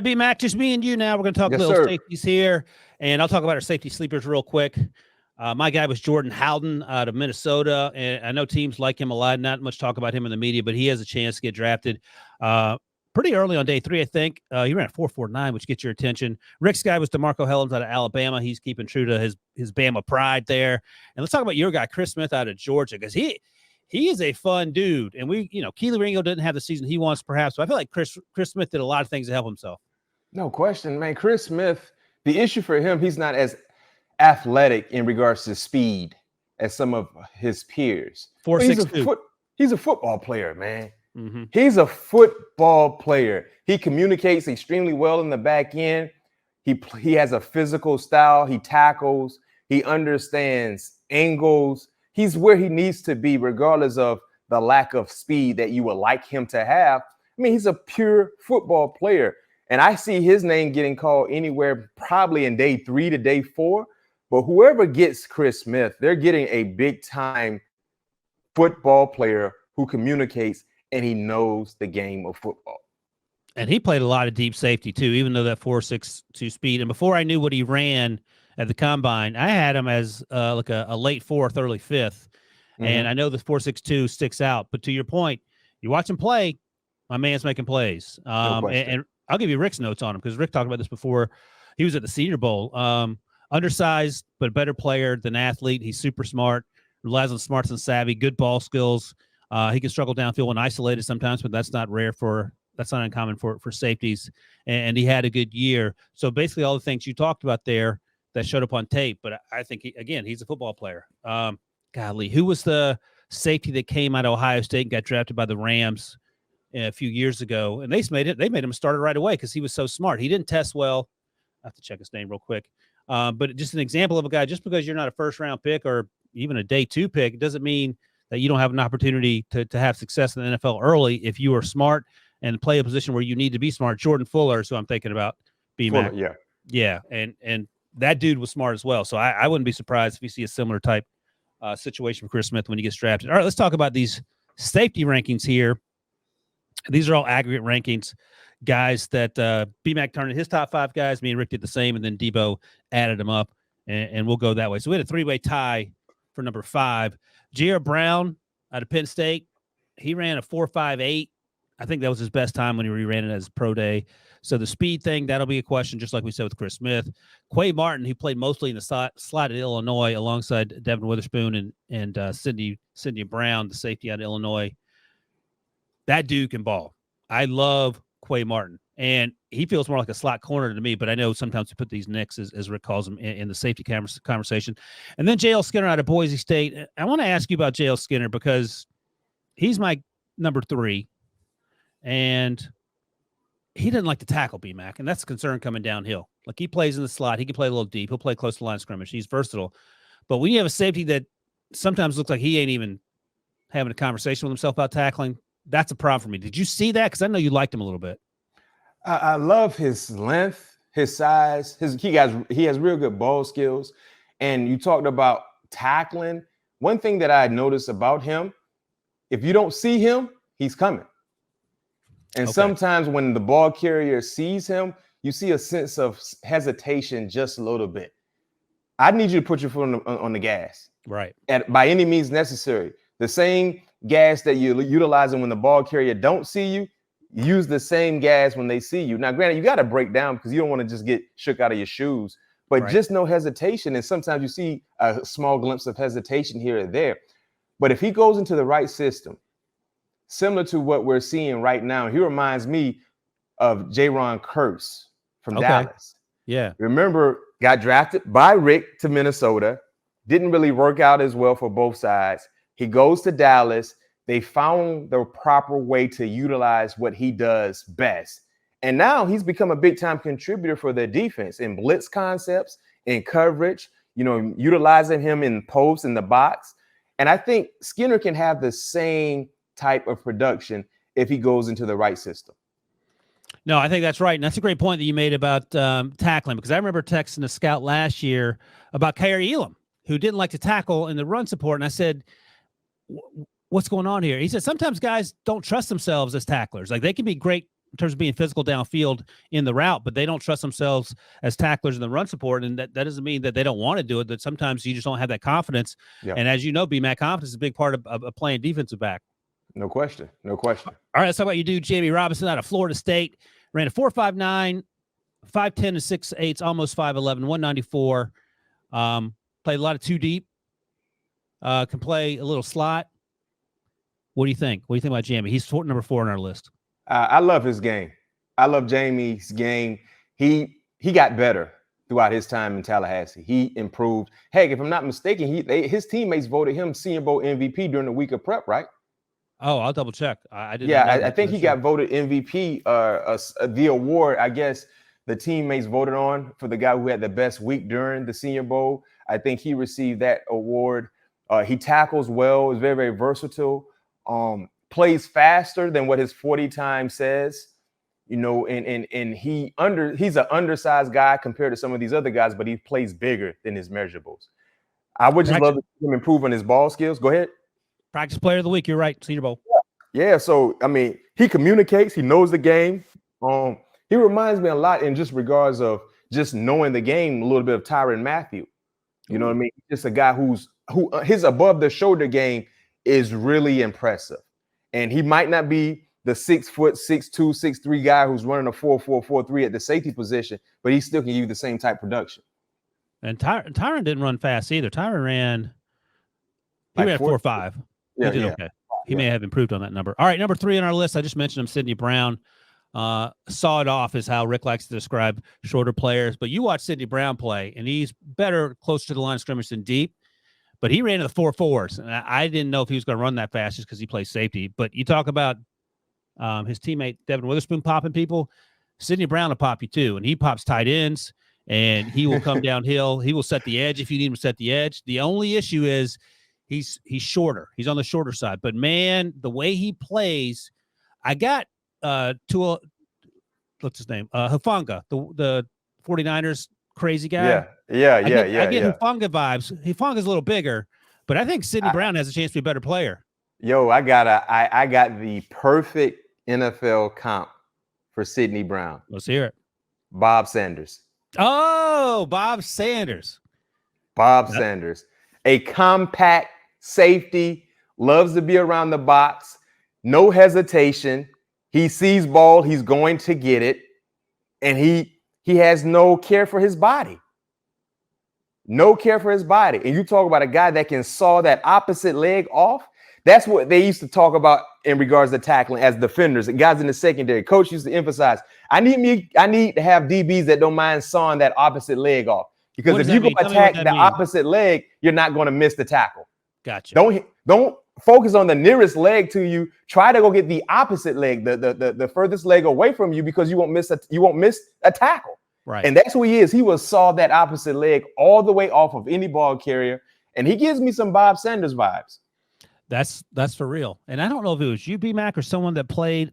right, B-Mac, just me and you now. We're going to talk Yes, little sir. safeties here, and I'll talk about our safety sleepers real quick. My guy was Jordan Howden out of Minnesota, and I know teams like him a lot. Not much talk about him in the media, but he has a chance to get drafted pretty early on day 3, I think. He ran a 4.49, which gets your attention. Rick's guy was DeMarco Hellens out of Alabama. He's keeping true to his Bama pride there. And let's talk about your guy, Chris Smith, out of Georgia, because he is a fun dude. And Keely Ringo didn't have the season he wants, perhaps, but I feel like Chris Smith did a lot of things to help himself. No question, man. Chris Smith, the issue for him, he's not as athletic in regards to speed as some of his peers. 4.62. He's a football player, man. Mm-hmm. He's a football player. He communicates extremely well in the back end. He has a physical style. He tackles. He understands angles. He's where he needs to be, regardless of the lack of speed that you would like him to have. I mean, he's a pure football player. And I see his name getting called anywhere probably in day 3 to day 4. But whoever gets Chris Smith, they're getting a big-time football player who communicates and he knows the game of football. And he played a lot of deep safety, too, even though that 4.62 speed. And before I knew what he ran at the combine, I had him as like a late 4th, early 5th. Mm-hmm. And I know the 4.62 sticks out. But to your point, you watch him play, my man's making plays. And I'll give you Rick's notes on him because Rick talked about this before. He was at the Senior Bowl. Undersized, but better player than athlete. He's super smart, relies on smarts and savvy, good ball skills. He can struggle downfield when isolated sometimes, but that's not uncommon for safeties. And he had a good year. So basically all the things you talked about there that showed up on tape. But I think, he's a football player. Golly, who was the safety that came out of Ohio State and got drafted by the Rams a few years ago? And they made him a starter right away because he was so smart. He didn't test well. I have to check his name real quick. But just an example of a guy, just because you're not a first-round pick or even a day 2 pick, it doesn't mean that you don't have an opportunity to have success in the NFL early if you are smart and play a position where you need to be smart. Jordan Fuller is who I'm thinking about. B-Mac. Yeah. And that dude was smart as well. So I wouldn't be surprised if you see a similar type situation for Chris Smith when he gets drafted. All right, let's talk about these safety rankings here. These are all aggregate rankings. Guys that B-Mac turned his top 5 guys. Me and Rick did the same, and then Debo added them up, and we'll go that way. So we had a 3-way tie for number 5. Jair Brown out of Penn State. He ran a 4.58. I think that was his best time when he ran it as pro day. So the speed thing, that'll be a question, just like we said with Chris Smith. Quay Martin, he played mostly in the slot at Illinois alongside Devin Witherspoon and Cindy Brown, the safety out of Illinois. That dude can ball. I love Quay Martin, and he feels more like a slot corner to me, but I know sometimes we put these nicks, as Rick calls them, in the safety conversation. And then J.L. Skinner out of Boise State. I want to ask you about J.L. Skinner because he's my number 3, and he didn't like to tackle B-Mac, and that's a concern coming downhill. Like, he plays in the slot. He can play a little deep. He'll play close to the line of scrimmage. He's versatile. But when you have a safety that sometimes looks like he ain't even having a conversation with himself about tackling, that's a problem for me. Did you see that? Because I know you liked him a little bit. I love his length, his size. He has real good ball skills. And you talked about tackling. One thing that I noticed about him, if you don't see him, he's coming. And sometimes when the ball carrier sees him, you see a sense of hesitation just a little bit. I need you to put your foot on the gas. Right. By any means necessary. The same gas that you're utilizing when the ball carrier don't see you, use the same gas when they see you. Now, granted, you got to break down because you don't want to just get shook out of your shoes, but just no hesitation. And sometimes you see a small glimpse of hesitation here or there. But if he goes into the right system, similar to what we're seeing right now, he reminds me of Jaron Kearse from Dallas. Yeah. Remember, got drafted by Rick to Minnesota, didn't really work out as well for both sides. He goes to Dallas. They found the proper way to utilize what he does best. And now he's become a big-time contributor for their defense in blitz concepts, in coverage, utilizing him in post in the box. And I think Skinner can have the same type of production if he goes into the right system. No, I think that's right. And that's a great point that you made about tackling, because I remember texting a scout last year about Kyrie Elam, who didn't like to tackle in the run support. And I said, what's going on here? He said, sometimes guys don't trust themselves as tacklers. Like, they can be great in terms of being physical downfield in the route, but they don't trust themselves as tacklers in the run support. And that doesn't mean that they don't want to do it, that sometimes you just don't have that confidence. Yeah. And as you know, BMAC, confidence is a big part of playing defensive back. No question. No question. All right, let's talk about you, dude. Jammie Robinson out of Florida State, ran a 4.59, 5'10" and 6'8", almost 5'11", 194. Played a lot of two deep. Can play a little slot. What do you think? What do you think about Jammie? He's number 4 on our list. I love his game. I love Jammie's game. He got better throughout his time in Tallahassee. He improved. Heck, if I'm not mistaken, his teammates voted him Senior Bowl MVP during the week of prep, right? Oh, I'll double check. I didn't. Yeah, I think he got voted MVP. The award, I guess, the teammates voted on for the guy who had the best week during the Senior Bowl. I think he received that award. He tackles well. Is very, very versatile. Plays faster than what his 40 time says. You know, and he's an undersized guy compared to some of these other guys, but he plays bigger than his measurables. I would just love to see him improve on his ball skills. Go ahead. Practice player of the week. You're right. Senior Bowl. Yeah. So, I mean, he communicates. He knows the game. He reminds me a lot in just regards of just knowing the game, a little bit of Tyrann Mathieu. You know what I mean? Just a guy who his above the shoulder game is really impressive. And he might not be the 6', 6'2", 6'3" guy who's running a 4.4, 4.3 at the safety position, but he still can give you the same type production. And Tyrann didn't run fast either. Tyrann ran 4.5. Yeah, he did okay. He may have improved on that number. All right, number 3 on our list. I just mentioned him, Sidney Brown. Saw it off is how Rick likes to describe shorter players. But you watch Sidney Brown play, and he's better close to the line of scrimmage than deep. But he ran to the 4.4s, and I didn't know if he was going to run that fast just because he plays safety. But you talk about his teammate Devin Witherspoon popping people. Sidney Brown will pop you too, and he pops tight ends, and he will come downhill. He will set the edge if you need him to set the edge. The only issue is he's shorter. He's on the shorter side. But, man, the way he plays, I got what's his name? Hufanga, the 49ers crazy guy. Yeah. I get Hufanga vibes. Hufanga's a little bigger, but I think Sidney Brown has a chance to be a better player. Yo, I got the perfect NFL comp for Sidney Brown. Let's hear it. Bob Sanders. Oh, Bob Sanders. Sanders. A compact safety, loves to be around the box, no hesitation. He sees ball, he's going to get it, and he has no care for his body. No care for his body. And you talk about a guy that can saw that opposite leg off. That's what they used to talk about in regards to tackling as defenders. And guys in the secondary, coach used to emphasize, I need to have DBs that don't mind sawing that opposite leg off. Because if you go attack the opposite leg, you're not going to miss the tackle. Gotcha. Don't focus on the nearest leg to you. Try to go get the opposite leg, the furthest leg away from you, because you won't miss a tackle. Right. And that's who he is. He will saw that opposite leg all the way off of any ball carrier. And he gives me some Bob Sanders vibes. That's for real. And I don't know if it was you, B-Mac, or someone that played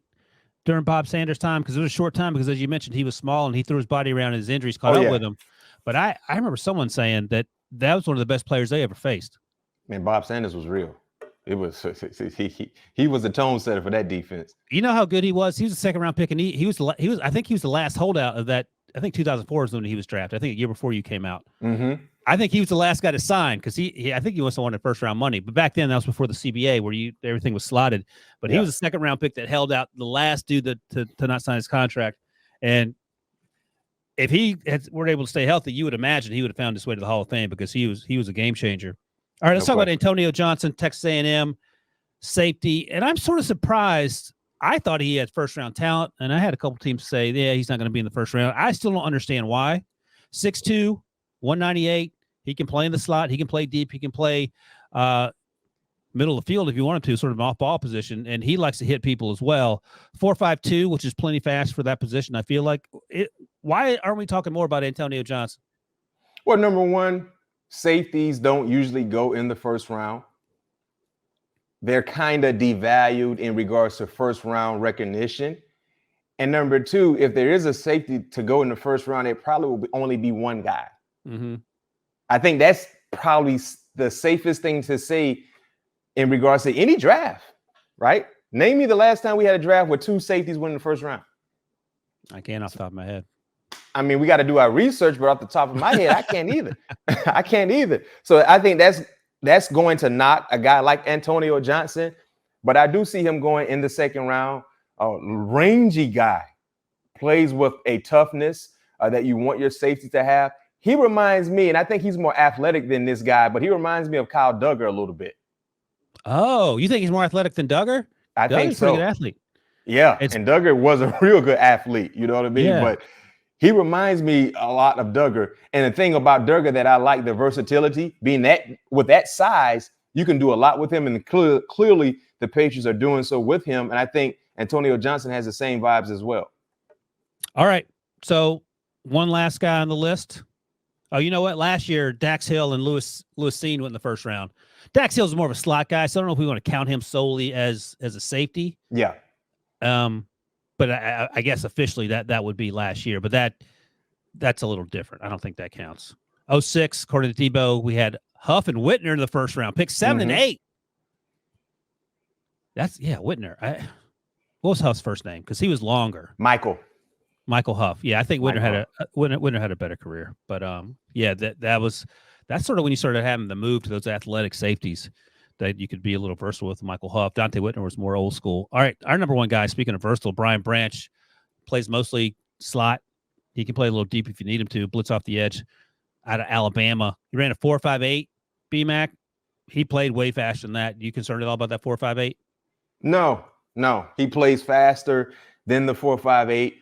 during Bob Sanders' time, because it was a short time, because as you mentioned, he was small and he threw his body around and his injuries caught up with him. But I remember someone saying that was one of the best players they ever faced. Man, Bob Sanders was real. It was he was a tone setter for that defense. You know how good he was? He was a second round pick, and he was I think he was the last holdout of that. I think 2004 is when he was drafted. I think a year before you came out. Mm-hmm. I think he was the last guy to sign, because I think he must have wanted first round money. But back then, that was before the CBA, where everything was slotted. But he was a second round pick that held out, the last dude to not sign his contract. And if he were able to stay healthy, you would imagine he would have found his way to the Hall of Fame, because he was a game changer. All right, let's talk about Antonio Johnson, Texas A&M safety. And I'm sort of surprised. I thought he had first-round talent, and I had a couple teams say, yeah, he's not going to be in the first round. I still don't understand why. 6'2", 198. He can play in the slot. He can play deep. He can play middle of the field if you want him to, sort of an off-ball position, and he likes to hit people as well. 4.52, which is plenty fast for that position, I feel like. Why aren't we talking more about Antonio Johnson? Well, number one, safeties don't usually go in the first round. They're kind of devalued in regards to first round recognition. And number two, if there is a safety to go in the first round, it probably will only be one guy. Mm-hmm. I think that's probably the safest thing to say in regards to any draft, right? Name me the last time we had a draft where two safeties went in the first round. I can't off the top of my head. I mean, we got to do our research, but off the top of my head, I can't either. I can't either. So I think that's going to knock a guy like Antonio Johnson, but I do see him going in the second round. A rangy guy, plays with a toughness that you want your safety to have. He reminds me, and I think he's more athletic than this guy, but he reminds me of Kyle Duggar a little bit. Oh, you think he's more athletic than Duggar? I think so. Pretty good athlete. Yeah, and Duggar was a real good athlete. You know what I mean? Yeah. But he reminds me a lot of Duggar. And the thing about Duggar that I like, the versatility, being that with that size, you can do a lot with him. And clearly the Patriots are doing so with him. And I think Antonio Johnson has the same vibes as well. All right. So one last guy on the list. Oh, you know what? Last year, Dax Hill and Lewis Cine went in the first round. Dax Hill's more of a slot guy, so I don't know if we want to count him solely as a safety. Yeah. But I guess officially that would be last year. But that's a little different. I don't think that counts. 06, according to Debo, we had Huff and Whitner in the first round. Pick 7 and 8. Whitner. What was Huff's first name? Because he was longer. Michael Huff. Yeah, I think Whitner had a better career. But that's sort of when you started having the move to those athletic safeties that you could be a little versatile with. Michael Huff. Dante Whitner was more old school. All right, our number one guy, speaking of versatile, Brian Branch, plays mostly slot. He can play a little deep if you need him to. Blitz off the edge out of Alabama. He ran a 4.58 BMAC. He played way faster than that. You concerned at all about that 4.58? No. He plays faster than the 4.58.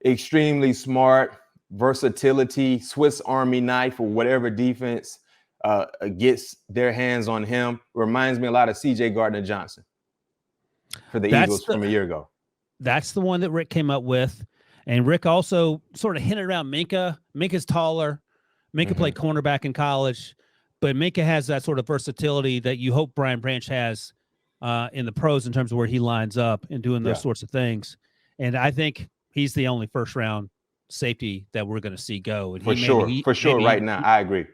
Extremely smart, versatility, Swiss Army knife or whatever defense gets their hands on him. Reminds me a lot of C.J. Gardner-Johnson for the Eagles from a year ago. That's the one that Rick came up with. And Rick also sort of hinted around Minka. Minka's taller. Minka played cornerback in college. But Minka has that sort of versatility that you hope Brian Branch has in the pros in terms of where he lines up and doing those sorts of things. And I think he's the only first-round safety that we're going to see go. And for sure, right now, I agree.